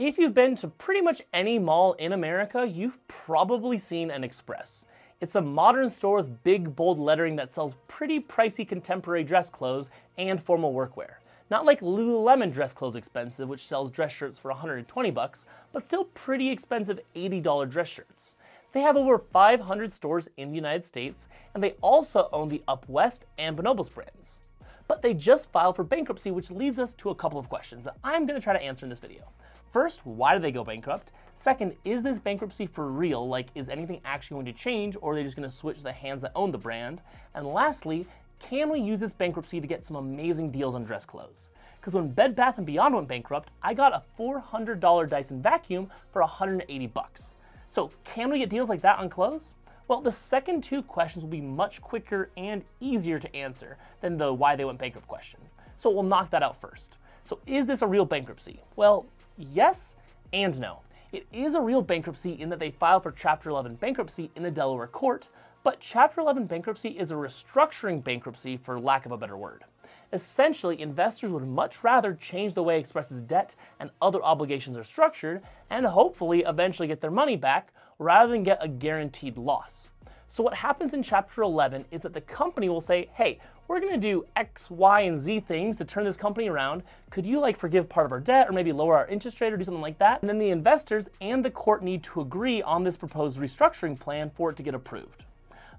If you've been to pretty much any mall in America, you've probably seen an Express. It's a modern store with big, bold lettering that sells pretty pricey contemporary dress clothes and formal workwear. Not like Lululemon dress clothes expensive, which sells dress shirts for $120, but still pretty expensive $80 dress shirts. They have over 500 stores in the United States, and they also own the Up West and Bonobos brands. But they just filed for bankruptcy, which leads us to a couple of questions that I'm going to try to answer in this video. First, why did they go bankrupt? Second, is this bankruptcy for real? Like, is anything actually going to change, or are they just going to switch the hands that own the brand? And lastly, can we use this bankruptcy to get some amazing deals on dress clothes? Because when Bed Bath & Beyond went bankrupt, I got a $400 Dyson vacuum for $180. So can we get deals like that on clothes? Well, the second two questions will be much quicker and easier to answer than the why they went bankrupt question. So we'll knock that out first. So is this a real bankruptcy? Well, yes and no. It is a real bankruptcy in that they filed for Chapter 11 bankruptcy in a Delaware court, but Chapter 11 bankruptcy is a restructuring bankruptcy for lack of a better word. Essentially, investors would much rather change the way Express's debt and other obligations are structured and hopefully eventually get their money back rather than get a guaranteed loss. So what happens in Chapter 11 is that the company will say, hey, we're going to do X, Y, and Z things to turn this company around. Could you forgive part of our debt or maybe lower our interest rate or do something like that? And then the investors and the court need to agree on this proposed restructuring plan for it to get approved.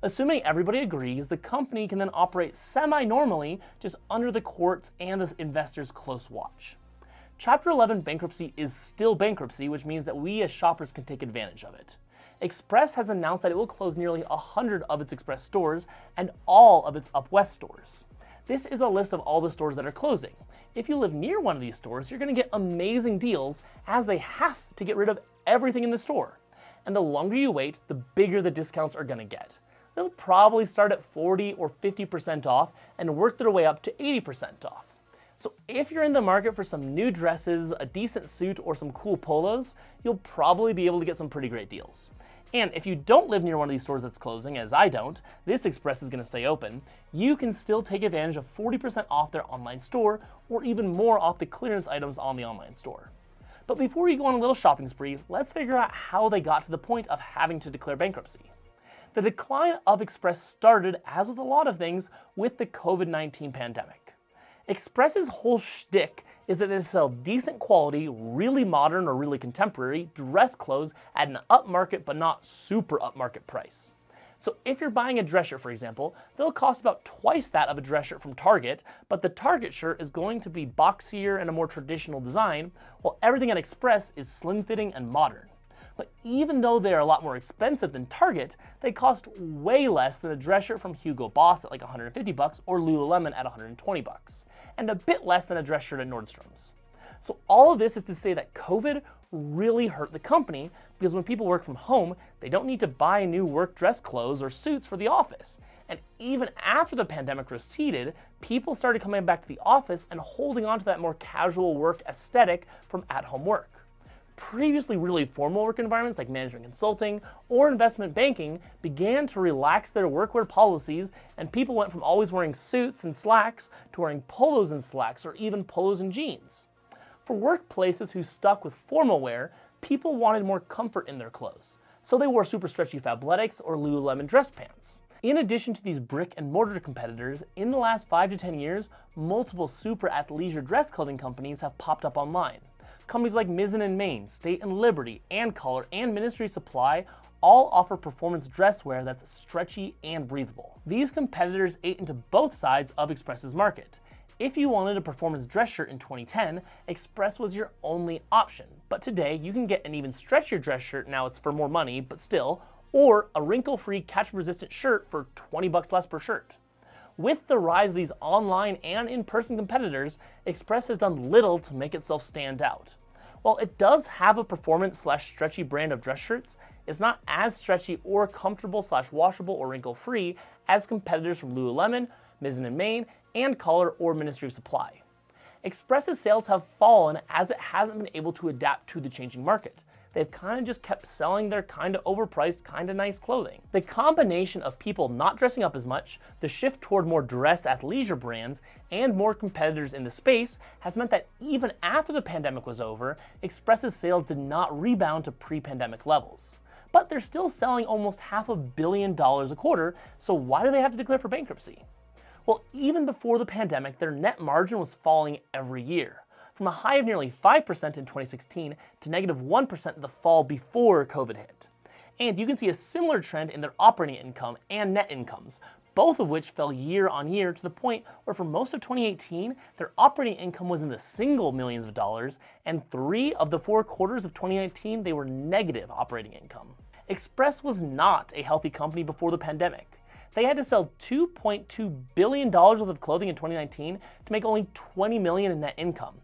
Assuming everybody agrees, the company can then operate semi-normally just under the courts and the investors' close watch. Chapter 11 bankruptcy is still bankruptcy, which means that we as shoppers can take advantage of it. Express has announced that it will close nearly 100 of its Express stores and all of its Up West stores. This is a list of all the stores that are closing. If you live near one of these stores, you're going to get amazing deals as they have to get rid of everything in the store. And the longer you wait, the bigger the discounts are going to get. They'll probably start at 40 or 50% off and work their way up to 80% off. So if you're in the market for some new dresses, a decent suit, or some cool polos, you'll probably be able to get some pretty great deals. And if you don't live near one of these stores that's closing, as I don't, this Express is going to stay open, you can still take advantage of 40% off their online store or even more off the clearance items on the online store. But before we go on a little shopping spree, let's figure out how they got to the point of having to declare bankruptcy. The decline of Express started, as with a lot of things, with the COVID-19 pandemic. Express's whole shtick is that they sell decent quality, really modern or really contemporary dress clothes at an upmarket but not super upmarket price. So if you're buying a dress shirt, for example, they'll cost about twice that of a dress shirt from Target, but the Target shirt is going to be boxier and a more traditional design, while everything at Express is slim-fitting and modern. But even though they are a lot more expensive than Target, they cost way less than a dress shirt from Hugo Boss at like $150 or Lululemon at $120, and a bit less than a dress shirt at Nordstrom's. So all of this is to say that COVID really hurt the company because when people work from home, they don't need to buy new work dress clothes or suits for the office. And even after the pandemic receded, people started coming back to the office and holding on to that more casual work aesthetic from at-home work. Previously really formal work environments like management consulting or investment banking began to relax their workwear policies, and people went from always wearing suits and slacks to wearing polos and slacks or even polos and jeans. For workplaces who stuck with formal wear, people wanted more comfort in their clothes, so they wore super stretchy Fabletics or Lululemon dress pants. In addition to these brick and mortar competitors, in the last 5 to 10 years, multiple super athleisure dress clothing companies have popped up online. Companies like Mizzen & Main, State & Liberty, and Collar, and Ministry Supply all offer performance dress wear that's stretchy and breathable. These competitors ate into both sides of Express's market. If you wanted a performance dress shirt in 2010, Express was your only option. But today, you can get an even stretchier dress shirt, now it's for more money, but still, or a wrinkle-free, catch-resistant shirt for $20 less per shirt. With the rise of these online and in-person competitors, Express has done little to make itself stand out. While it does have a performance/stretchy brand of dress shirts, it's not as stretchy or comfortable/washable or wrinkle-free as competitors from Lululemon, Mizzen & Main, and Collar or Ministry of Supply. Express's sales have fallen as it hasn't been able to adapt to the changing market. they've kind of just kept selling their kind of overpriced, kind of nice clothing. The combination of people not dressing up as much, the shift toward more dress athleisure brands, and more competitors in the space has meant that even after the pandemic was over, Express's sales did not rebound to pre-pandemic levels. But they're still selling almost $500 million a quarter, so why do they have to declare for bankruptcy? Well, even before the pandemic, their net margin was falling every year, from a high of nearly 5% in 2016 to negative 1% in the fall before COVID hit. And you can see a similar trend in their operating income and net incomes, both of which fell year on year to the point where for most of 2018, their operating income was in the single millions of dollars, and 3 of the 4 quarters of 2019, they were negative operating income. Express was not a healthy company before the pandemic. They had to sell $2.2 billion worth of clothing in 2019 to make only $20 million in net income.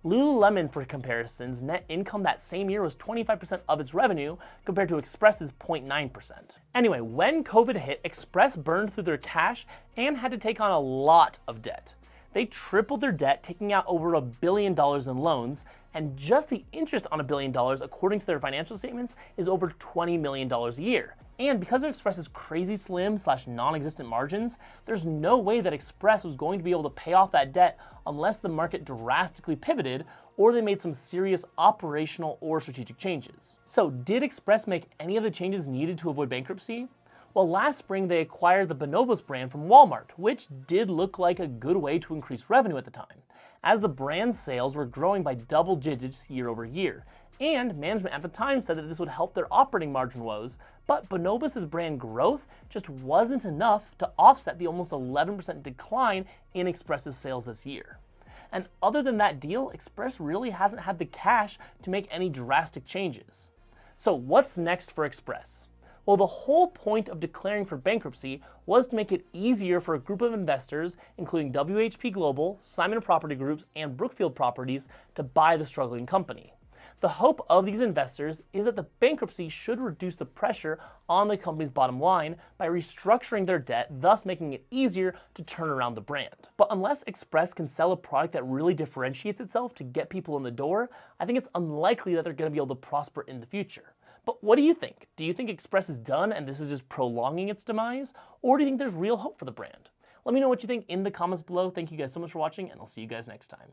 Lululemon, for comparisons, net income that same year was 25% of its revenue compared to Express's 0.9%. Anyway, when COVID hit, Express burned through their cash and had to take on a lot of debt. They tripled their debt, taking out over $1 billion in loans, and just the interest on $1 billion, according to their financial statements, is over $20 million a year. And because of Express's crazy slim / non-existent margins, there's no way that Express was going to be able to pay off that debt unless the market drastically pivoted or they made some serious operational or strategic changes. So did Express make any of the changes needed to avoid bankruptcy? Well, last spring they acquired the Bonobos brand from Walmart, which did look like a good way to increase revenue at the time, as the brand's sales were growing by double digits year over year. And management at the time said that this would help their operating margin woes, but Bonobos' brand growth just wasn't enough to offset the almost 11% decline in Express's sales this year. And other than that deal, Express really hasn't had the cash to make any drastic changes. So what's next for Express? Well, the whole point of declaring for bankruptcy was to make it easier for a group of investors, including WHP Global, Simon Property Groups, and Brookfield Properties, to buy the struggling company. The hope of these investors is that the bankruptcy should reduce the pressure on the company's bottom line by restructuring their debt, thus making it easier to turn around the brand. But unless Express can sell a product that really differentiates itself to get people in the door, I think it's unlikely that they're going to be able to prosper in the future. But what do you think? Do you think Express is done and this is just prolonging its demise? Or do you think there's real hope for the brand? Let me know what you think in the comments below. Thank you guys so much for watching, and I'll see you guys next time.